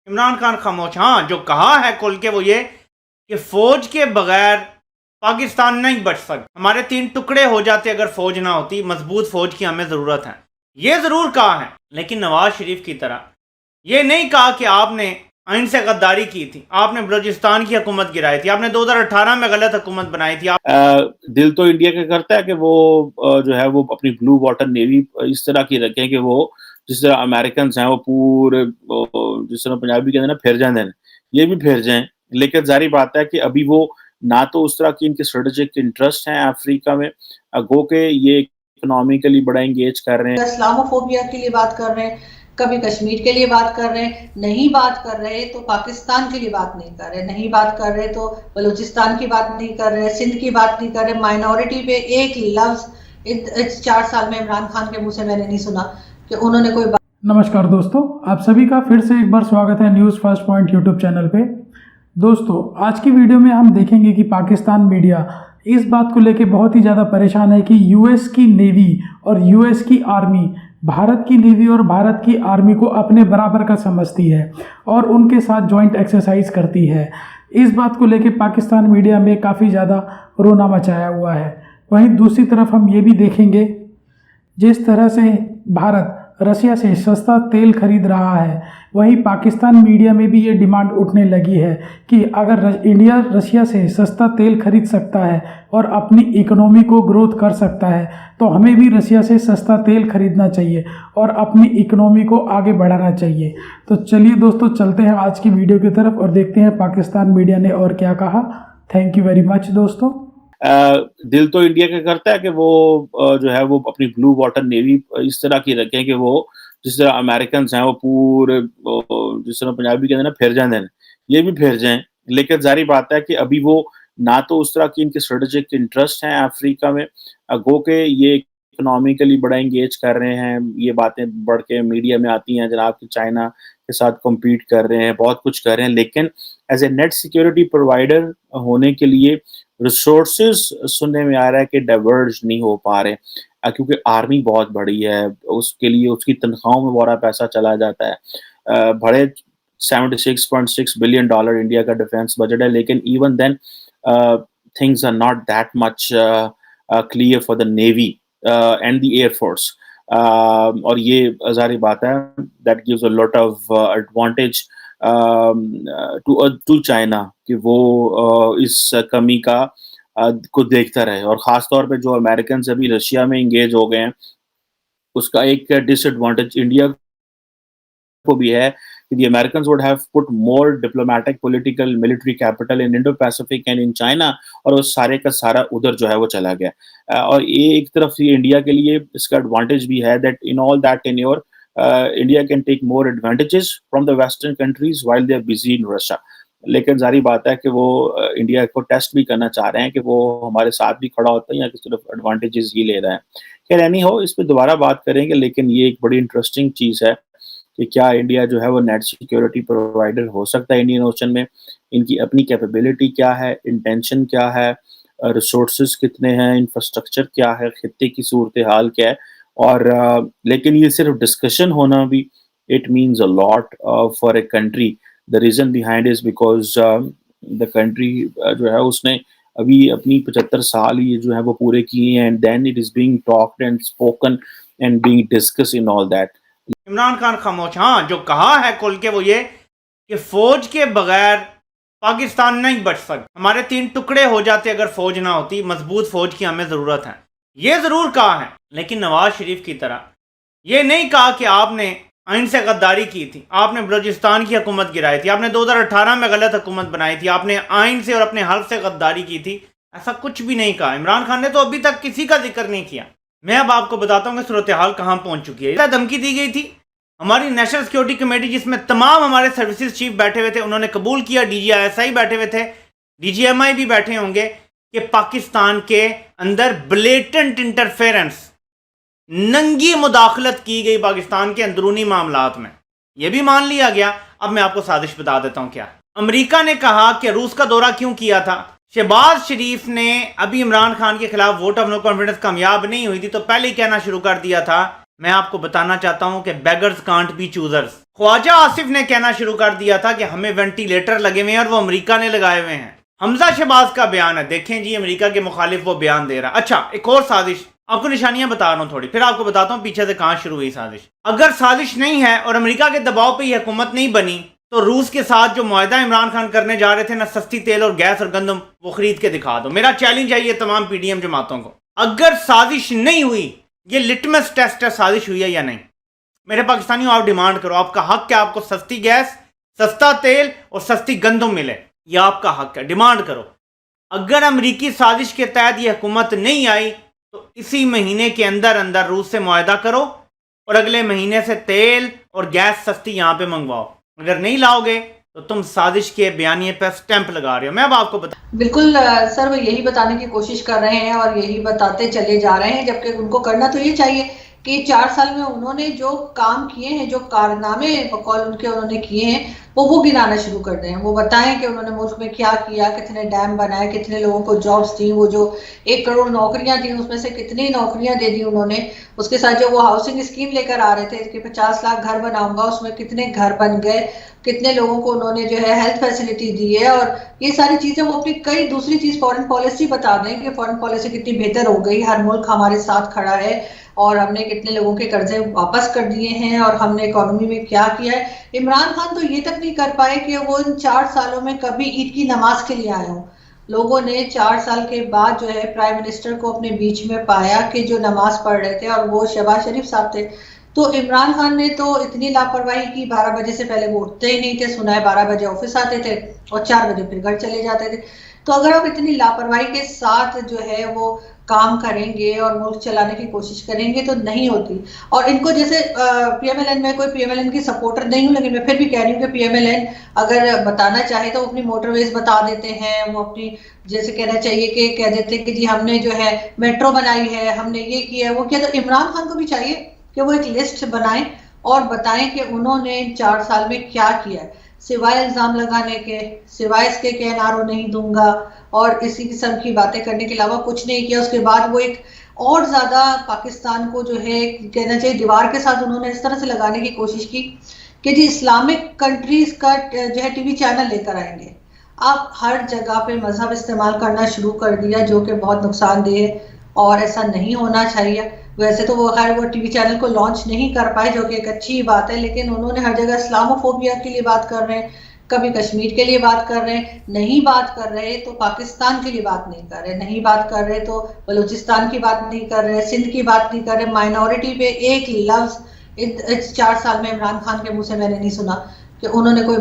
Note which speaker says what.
Speaker 1: इमरान खान खामोश। हाँ, जो कहा है खुल के वो ये कि फौज के बगैर पाकिस्तान नहीं बच सकता। हमारे 3 टुकड़े हो जाते अगर फौज ना होती। मजबूत फौज की हमें जरूरत है, ये जरूर कहा है। लेकिन नवाज शरीफ की तरह ये नहीं कहा कि आपने आइन से गद्दारी की थी, आपने बलूचिस्तान की हुकूमत गिराई थी, आपने 2018 में गलत हुकूमत बनाई थी।
Speaker 2: दिल तो इंडिया का करता है कि वो जो है वो अपनी ब्लू वाटर नेवी इस तरह की रखें कि वो जिस तरह अमेरिकन हैं वो पूरे जिस तरह पंजाबी कहते हैं ना फिर जाए, ये भी फिर जाएं। लेकिन जारी बात है कि अभी वो ना तो उस तरह की इनके स्ट्रेटेजिक इंटरेस्ट हैं अफ्रीका में, गो के ये इकोनॉमिकली बड़ा एंगेज कर रहे हैं।
Speaker 3: इस्लामोफोबिया के लिए बात कर रहे हैं, कभी कश्मीर के लिए बात कर रहे हैं, नहीं बात कर रहे तो पाकिस्तान के लिए बात नहीं कर रहे, नहीं बात कर रहे तो बलूचिस्तान की बात नहीं कर रहे, सिंध की बात नहीं कर रहे। माइनॉरिटी पे एक लफ्ज इस 4 साल में इमरान खान के मुंह से मैंने नहीं सुना कि उन्होंने कोई बात।
Speaker 4: नमस्कार दोस्तों, आप सभी का फिर से एक बार स्वागत है news first point YouTube channel पे। दोस्तों, आज की वीडियो में हम देखेंगे कि पाकिस्तान मीडिया इस बात को लेकर बहुत ही ज़्यादा परेशान है कि यूएस की नेवी और यूएस की आर्मी भारत की नेवी और भारत की आर्मी को अपने बराबर का समझती है और उनके साथ जॉइंट एक्सरसाइज करती है। इस बात को लेकर पाकिस्तान मीडिया में काफ़ी ज़्यादा रोना मचाया हुआ है। वहीं दूसरी तरफ हम ये भी देखेंगे जिस तरह से भारत रसिया से सस्ता तेल खरीद रहा है, वहीं पाकिस्तान मीडिया में भी ये डिमांड उठने लगी है कि अगर इंडिया रसिया से सस्ता तेल खरीद सकता है और अपनी इकोनॉमी को ग्रोथ कर सकता है तो हमें भी रसिया से सस्ता तेल खरीदना चाहिए और अपनी इकोनॉमी को आगे बढ़ाना चाहिए। तो चलिए दोस्तों, चलते हैं आज की वीडियो की तरफ और देखते हैं पाकिस्तान मीडिया ने और क्या कहा। थैंक यू वेरी मच दोस्तों।
Speaker 2: दिल तो इंडिया का करता है कि वो जो है वो अपनी ब्लू वाटर नेवी इस तरह की रखें कि वो जिस तरह अमेरिकन हैं वो पूरे जिस तरह पंजाबी कहते हैं ना फिर जाए, ये भी फिर जाएं। लेकिन जारी बात है कि अभी वो ना तो उस तरह की इनके स्ट्रेटेजिक इंटरेस्ट हैं अफ्रीका में, गो के ये इकोनॉमिकली बड़ा एंगेज कर रहे हैं। ये बातें बढ़ के मीडिया में आती हैं जनाब कि चाइना के साथ कम्पीट कर रहे हैं, बहुत कुछ कर रहे हैं। लेकिन as a net security provider होने के लिए रिसोर्सेज सुनने में आ रहा है कि डाइवर्ज नहीं हो पा रहे, क्योंकि आर्मी बहुत बड़ी है, उसके लिए उसकी तनख्वाहों में बड़ा पैसा चला जाता है। बड़े $76.6 बिलियन इंडिया का डिफेंस बजट है, लेकिन even then things are not that much clear for the navy and the air force. और ये जारी बात है that gives a lot of advantage to China कि वो इस कमी का को देखता रहे। और ख़ास तौर पे जो अमेरिकन अभी रशिया में एंगेज हो गए हैं, उसका एक डिसएडवांटेज इंडिया को भी है कि the Americans would have put more diplomatic, political, military capital in Indo-Pacific and in China, और वो सारे का सारा उधर जो है वो चला गया। और ये एक तरफ ये इंडिया के लिए इसका एडवांटेज भी है that in all that tenure India can take more advantages from the Western countries while they are busy in Russia। लेकिन जारी बात है कि वो इंडिया को टेस्ट भी करना चाह रहे हैं कि वो हमारे साथ भी खड़ा होता है या किस तरफ एडवांटेजेस ये ले रहा है। खैर एनी हो, इस पर दोबारा बात करेंगे, लेकिन ये एक बड़ी इंटरेस्टिंग चीज़ है कि क्या इंडिया जो है वो नेट सिक्योरिटी प्रोवाइडर हो सकता है इंडियन ओशन में। इनकी अपनी कैपेबिलिटी क्या है, इंटेंशन क्या है, रिसोर्सेज कितने हैं, इंफ्रास्ट्रक्चर क्या है, खित्ते की सूरत हाल क्या है। और लेकिन ये सिर्फ डिस्कशन होना भी it means a lot for a country. The reason behind is because the country जो है उसने अभी अपनी 75 साल ये जो है वो पूरे किए हैं, and then it is being talked and spoken and being discuss in all that.
Speaker 1: Imran Khan खामोश। हाँ, जो कहा है खुल के वो ये कि फौज के बगैर पाकिस्तान नहीं बच सकता। हमारे 3 टुकड़े हो जाते अगर फौज ना होती। मजबूत फौज की हमें जरूरत है, ये जरूर कहा है। लेकिन नवाज शरीफ की तरह ये नहीं कहा कि आपने आइन से गद्दारी की थी, आपने बलूचिस्तान की हुकूमत गिराई थी, आपने 2018 में गलत हुकूमत बनाई थी, आपने आइन से और अपने हल्फ से गद्दारी की थी। ऐसा कुछ भी नहीं कहा। इमरान खान ने तो अभी तक किसी का जिक्र नहीं किया। मैं अब आपको बताता हूँ कि सूरत हाल कहाँ पहुँच चुकी है। धमकी दी गई थी, हमारी नेशनल सिक्योरिटी कमेटी जिसमें तमाम हमारे सर्विसेज चीफ बैठे हुए थे, उन्होंने कबूल किया। DGISI बैठे हुए थे, DGMI भी बैठे होंगे कि पाकिस्तान के अंदर ब्लेटेंट इंटरफेरेंस, नंगी मुदाखलत की गई पाकिस्तान के अंदरूनी मामलात में। यह भी मान लिया गया। अब मैं आपको साजिश बता देता हूं क्या। अमेरिका ने कहा कि रूस का दौरा क्यों किया था। शहबाज शरीफ ने अभी इमरान खान के खिलाफ वोट ऑफ नो कॉन्फिडेंस कामयाब नहीं हुई थी तो पहले ही कहना शुरू कर दिया था मैं आपको बताना चाहता हूं कि beggars can't be choosers. Khawaja Asif ने कहना शुरू कर दिया था कि हमें वेंटिलेटर लगे हुए हैं और वो अमेरिका ने लगाए हुए हैं। हमजा शहबाज का बयान है, देखें जी, अमेरिका के मुखालिफ वो बयान दे रहा। अच्छा, एक और साजिश, आपको निशानियां बता रहा हूं थोड़ी, फिर आपको बताता हूं पीछे से कहां शुरू हुई साजिश। अगर साजिश नहीं है और अमेरिका के दबाव पर यह हुकूमत नहीं बनी तो रूस के साथ जो मुआहदा इमरान खान करने जा रहे थे ना, सस्ती तेल और गैस और गंदम, वो खरीद के दिखा दो। मेरा चैलेंज है ये तमाम पीडीएम जमातों को, अगर साजिश नहीं हुई, ये लिटमस टेस्ट है साजिश हुई है या नहीं। मेरे पाकिस्तानियों, आप डिमांड करो, आपका हक है, आपको सस्ती गैस, सस्ता तेल और सस्ती गंदम मिले, यह आपका हक है, डिमांड करो। अगर अमरीकी साजिश के तहत यह हुकूमत नहीं आई तो इसी महीने के अंदर अंदर रूस से मुआहदा करो और अगले महीने से तेल और गैस सस्ती यहां पे मंगवाओ। अगर नहीं लाओगे तो तुम साजिश के बयानिए पर स्टैंप लगा रहे हो। मैं अब आपको
Speaker 3: बिल्कुल सर, वो यही बताने की कोशिश कर रहे हैं और यही बताते चले जा रहे हैं, जबकि उनको करना तो ये चाहिए कि 4 साल में उन्होंने जो काम किए हैं, जो कारनामे बकौल उनके उन्होंने किए हैं, वो गिनाना शुरू कर दें। वो बताएं कि उन्होंने मुल्क में क्या किया, कितने डैम बनाए, कितने लोगों को जॉब्स दी, वो जो 1 करोड़ नौकरियां दी उसमें से कितनी नौकरियां दे दी उन्होंने। उसके साथ जो वो हाउसिंग स्कीम लेकर आ रहे थे कि 50 लाख घर बनाऊंगा, उसमें कितने घर बन गए, कितने लोगों को उन्होंने जो है हेल्थ फैसिलिटी दी है। और ये सारी चीजें वो अपनी कई दूसरी चीज फॉरेन पॉलिसी बता दें कि फॉरेन पॉलिसी कितनी बेहतर हो गई, हर मुल्क हमारे साथ खड़ा है और हमने कितने लोगों के कर्जे वापस कर दिए हैं और हमने इकोनॉमी में क्या किया है। इमरान खान तो ये तक नहीं कर पाए कि वो इन 4 सालों में कभी ईद की नमाज के लिए आए हों। लोगों ने 4 साल के बाद जो है प्राइम मिनिस्टर को अपने बीच में पाया कि जो नमाज पढ़ रहे थे और वो शहबाज शरीफ साहब थे। तो इमरान खान ने तो इतनी लापरवाही की, 12 बजे से पहले वो उठते ही नहीं थे, सुना है 12 बजे ऑफिस आते थे और 4 बजे फिर घर चले जाते थे। तो अगर आप इतनी लापरवाही के साथ जो है वो काम करेंगे और मुल्क चलाने की कोशिश करेंगे तो नहीं होती। और इनको जैसे पीएमएलएन में कोई पीएमएलएन की सपोर्टर नहीं हूँ, लेकिन मैं फिर भी कह रही हूँ कि पीएमएलएन अगर बताना चाहे तो अपनी मोटरवेज बता देते हैं, वो अपनी जैसे कहना चाहिए कि कह देते हैं कि जी हमने जो है मेट्रो बनाई है, हमने ये किया है, वो किया। तो इमरान खान को भी चाहिए कि वो एक लिस्ट बनाएं और बताएं कि उन्होंने 4 साल में क्या किया है, सिवाय इल्जाम लगाने के, सिवाय इसके कि एनआरओ नहीं दूंगा और इसी किस्म की बातें करने के अलावा कुछ नहीं किया। उसके बाद वो एक और ज्यादा पाकिस्तान को जो है कहना चाहिए दीवार के साथ उन्होंने इस तरह से लगाने की कोशिश की कि जी इस्लामिक कंट्रीज का जो है टीवी चैनल लेकर आएंगे। आप हर जगह पे मजहब इस्तेमाल करना शुरू कर दिया, जो कि बहुत नुकसानदेह है और ऐसा नहीं होना चाहिए। वैसे तो वो खैर वो टीवी चैनल को लॉन्च नहीं कर पाए, जो कि एक अच्छी बात है, लेकिन उन्होंने हर जगह इस्लामोफोबिया के लिए बात कर रहे हैं, कभी कश्मीर के लिए बात कर रहे हैं, नहीं बात कर रहे तो पाकिस्तान के लिए बात नहीं कर रहे, नहीं बात कर रहे तो बलूचिस्तान की बात नहीं कर रहे, सिंध की बात नहीं कर रहे। माइनॉरिटी पे एक लफ्ज इस 4 साल में इमरान खान के मुंह से मैंने नहीं सुना कि उन्होंने कोई